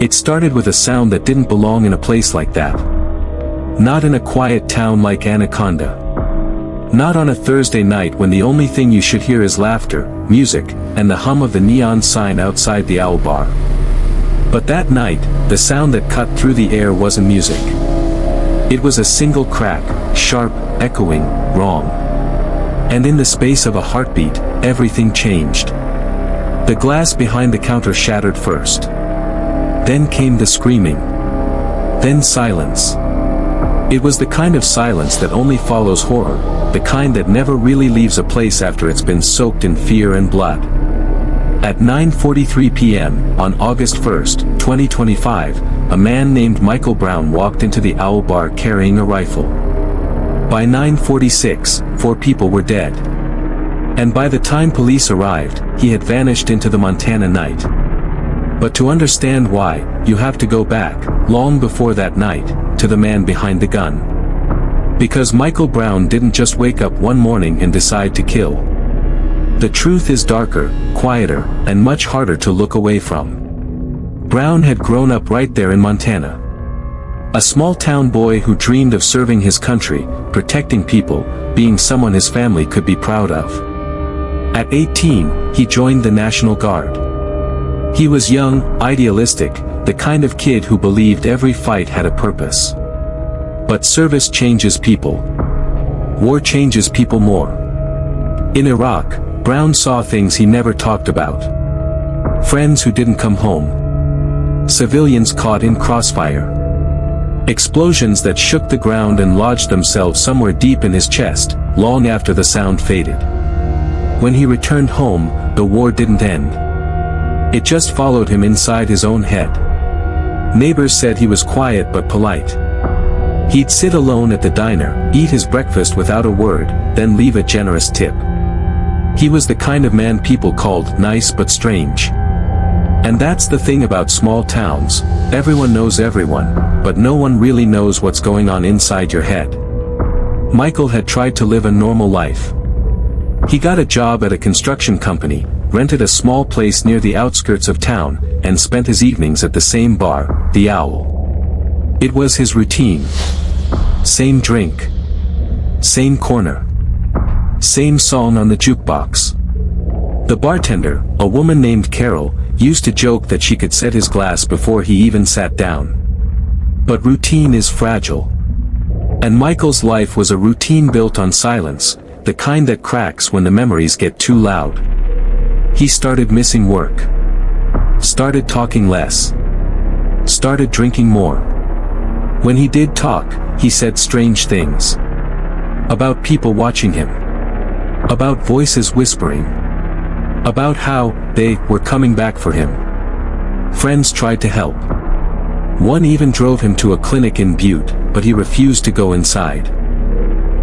It started with a sound that didn't belong in a place like that. Not in a quiet town like Anaconda. Not on a Thursday night when the only thing you should hear is laughter, music, and the hum of the neon sign outside the Owl Bar. But that night, the sound that cut through the air wasn't music. It was a single crack, sharp, echoing, wrong. And in the space of a heartbeat, everything changed. The glass behind the counter shattered first. Then came the screaming. Then silence. It was the kind of silence that only follows horror, the kind that never really leaves a place after it's been soaked in fear and blood. At 9:43 p.m., on August 1, 2025, a man named Michael Brown walked into the Owl Bar carrying a rifle. By 9:46, 4 people were dead. And by the time police arrived, he had vanished into the Montana night. But to understand why, you have to go back, long before that night, to the man behind the gun. Because Michael Brown didn't just wake up one morning and decide to kill. The truth is darker, quieter, and much harder to look away from. Brown had grown up right there in Montana. A small-town boy who dreamed of serving his country, protecting people, being someone his family could be proud of. At 18, he joined the National Guard. He was young, idealistic, the kind of kid who believed every fight had a purpose. But service changes people. War changes people more. In Iraq, Brown saw things he never talked about. Friends who didn't come home. Civilians caught in crossfire. Explosions that shook the ground and lodged themselves somewhere deep in his chest, long after the sound faded. When he returned home, the war didn't end. It just followed him inside his own head. Neighbors said he was quiet but polite. He'd sit alone at the diner, eat his breakfast without a word, then leave a generous tip. He was the kind of man people called nice but strange. And that's the thing about small towns, everyone knows everyone, but no one really knows what's going on inside your head. Michael had tried to live a normal life. He got a job at a construction company, rented a small place near the outskirts of town, and spent his evenings at the same bar, the Owl. It was his routine. Same drink. Same corner. Same song on the jukebox. The bartender, a woman named Carol, used to joke that she could set his glass before he even sat down. But routine is fragile. And Michael's life was a routine built on silence, the kind that cracks when the memories get too loud. He started missing work. Started talking less. Started drinking more. When he did talk, he said strange things. About people watching him. About voices whispering. About how they were coming back for him. Friends tried to help. One even drove him to a clinic in Butte, but he refused to go inside.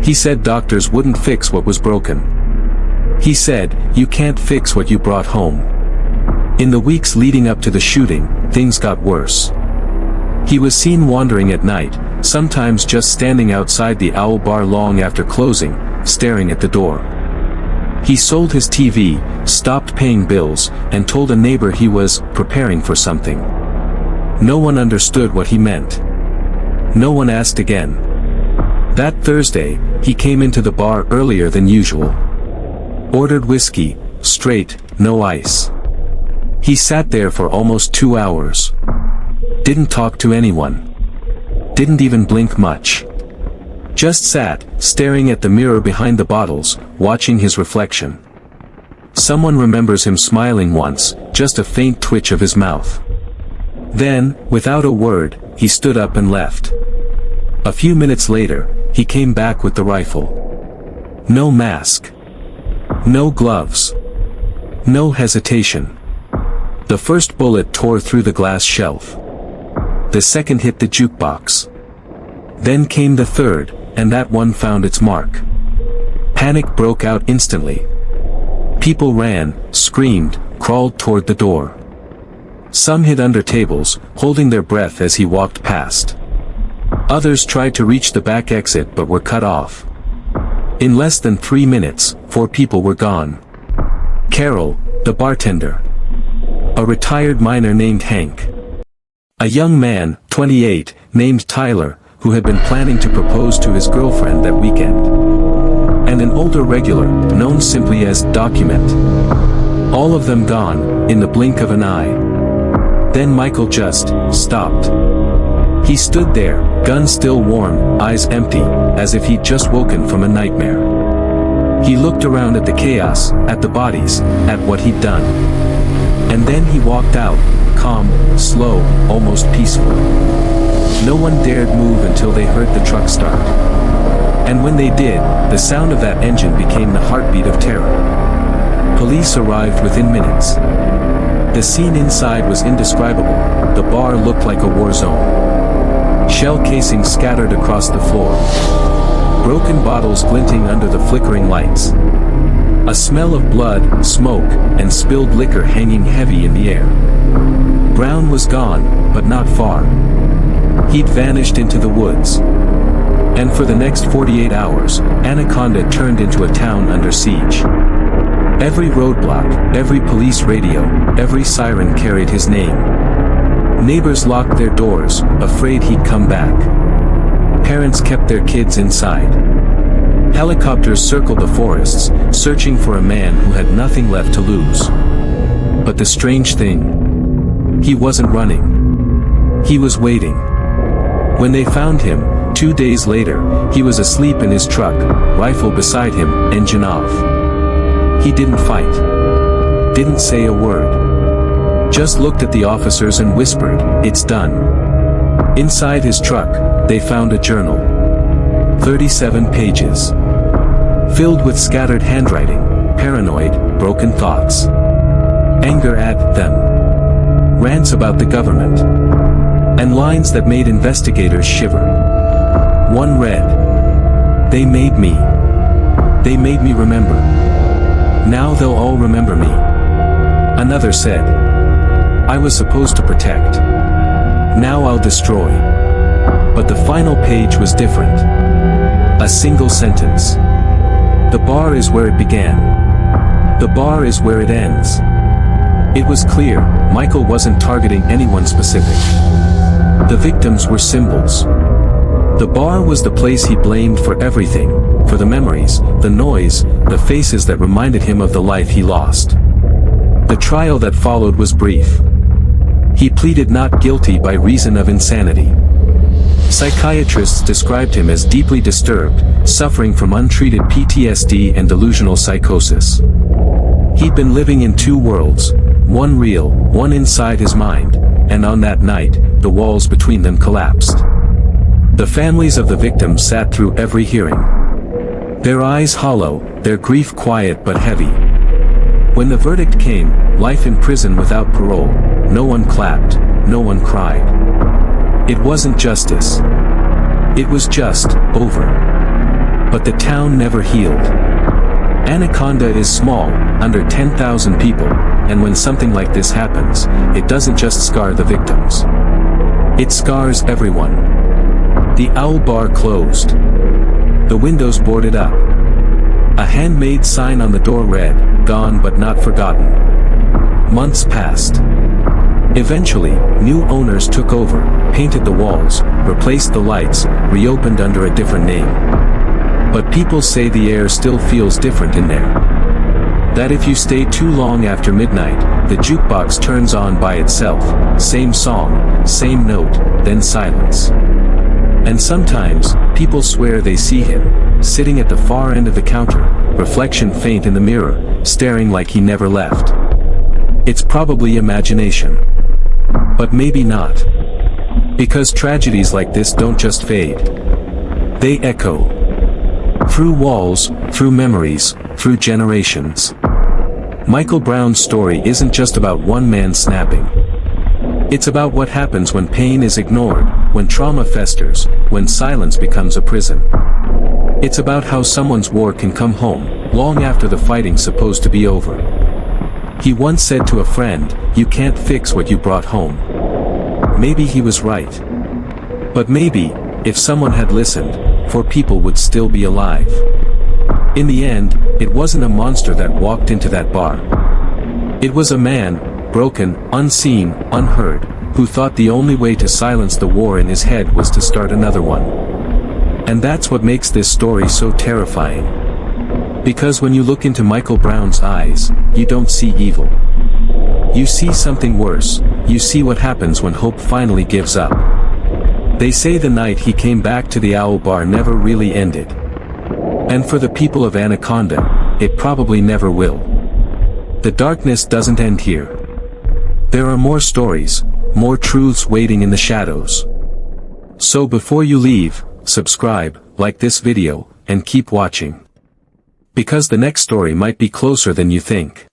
He said doctors wouldn't fix what was broken. He said, "You can't fix what you brought home." In the weeks leading up to the shooting, things got worse. He was seen wandering at night, sometimes just standing outside the Owl Bar long after closing, staring at the door. He sold his TV, stopped paying bills, and told a neighbor he was preparing for something. No one understood what he meant. No one asked again. That Thursday, he came into the bar earlier than usual. Ordered whiskey, straight, no ice. He sat there for almost 2 hours. Didn't talk to anyone. Didn't even blink much. Just sat, staring at the mirror behind the bottles, watching his reflection. Someone remembers him smiling once, just a faint twitch of his mouth. Then, without a word, he stood up and left. A few minutes later, he came back with the rifle. No mask. No gloves. No hesitation. The first bullet tore through the glass shelf. The second hit the jukebox. Then came the third, and that one found its mark. Panic broke out instantly. People ran, screamed, crawled toward the door. Some hid under tables, holding their breath as he walked past. Others tried to reach the back exit but were cut off. In less than 3 minutes, 4 people were gone. Carol, the bartender. A retired miner named Hank. A young man, 28, named Tyler, who had been planning to propose to his girlfriend that weekend. And an older regular, known simply as Document. All of them gone, in the blink of an eye. Then Michael just stopped. He stood there, gun still warm, eyes empty, as if he'd just woken from a nightmare. He looked around at the chaos, at the bodies, at what he'd done. And then he walked out, calm, slow, almost peaceful. No one dared move until they heard the truck start. And when they did, the sound of that engine became the heartbeat of terror. Police arrived within minutes. The scene inside was indescribable. The bar looked like a war zone. Shell casings scattered across the floor. Broken bottles glinting under the flickering lights. A smell of blood, smoke, and spilled liquor hanging heavy in the air. Brown was gone, but not far. He'd vanished into the woods. And for the next 48 hours, Anaconda turned into a town under siege. Every roadblock, every police radio, every siren carried his name. Neighbors locked their doors, afraid he'd come back. Parents kept their kids inside. Helicopters circled the forests, searching for a man who had nothing left to lose. But the strange thing, he wasn't running. He was waiting. When they found him, 2 days later, he was asleep in his truck, rifle beside him, engine off. He didn't fight. Didn't say a word. Just looked at the officers and whispered, "It's done." Inside his truck, they found a journal. 37 pages. Filled with scattered handwriting, paranoid, broken thoughts. Anger at them. Rants about the government. And lines that made investigators shiver. One read, "They made me. They made me remember. Now they'll all remember me." Another said, "I was supposed to protect. Now I'll destroy." But the final page was different. A single sentence. "The bar is where it began. The bar is where it ends." It was clear, Michael wasn't targeting anyone specific. The victims were symbols. The bar was the place he blamed for everything, for the memories, the noise, the faces that reminded him of the life he lost. The trial that followed was brief. He pleaded not guilty by reason of insanity. Psychiatrists described him as deeply disturbed, suffering from untreated PTSD and delusional psychosis. He'd been living in two worlds, one real, one inside his mind, and on that night, the walls between them collapsed. The families of the victims sat through every hearing. Their eyes hollow, their grief quiet but heavy. When the verdict came, life in prison without parole, no one clapped, no one cried. It wasn't justice. It was just over. But the town never healed. Anaconda is small, under 10,000 people, and when something like this happens, it doesn't just scar the victims. It scars everyone. The Owl Bar closed. The windows boarded up. A handmade sign on the door read, "Gone but not forgotten." Months passed. Eventually, new owners took over, painted the walls, replaced the lights, reopened under a different name. But people say the air still feels different in there. That if you stay too long after midnight, the jukebox turns on by itself, same song, same note, then silence. And sometimes, people swear they see him, sitting at the far end of the counter, reflection faint in the mirror, staring like he never left. It's probably imagination. But maybe not. Because tragedies like this don't just fade. They echo. Through walls, through memories, through generations. Michael Brown's story isn't just about one man snapping. It's about what happens when pain is ignored, when trauma festers, when silence becomes a prison. It's about how someone's war can come home, long after the fighting's supposed to be over. He once said to a friend, "You can't fix what you brought home." Maybe he was right. But maybe, if someone had listened, 4 people would still be alive. In the end, it wasn't a monster that walked into that bar. It was a man, broken, unseen, unheard, who thought the only way to silence the war in his head was to start another one. And that's what makes this story so terrifying. Because when you look into Michael Brown's eyes, you don't see evil. You see something worse. You see what happens when hope finally gives up. They say the night he came back to the Owl Bar never really ended. And for the people of Anaconda, it probably never will. The darkness doesn't end here. There are more stories, more truths waiting in the shadows. So before you leave, subscribe, like this video, and keep watching. Because the next story might be closer than you think.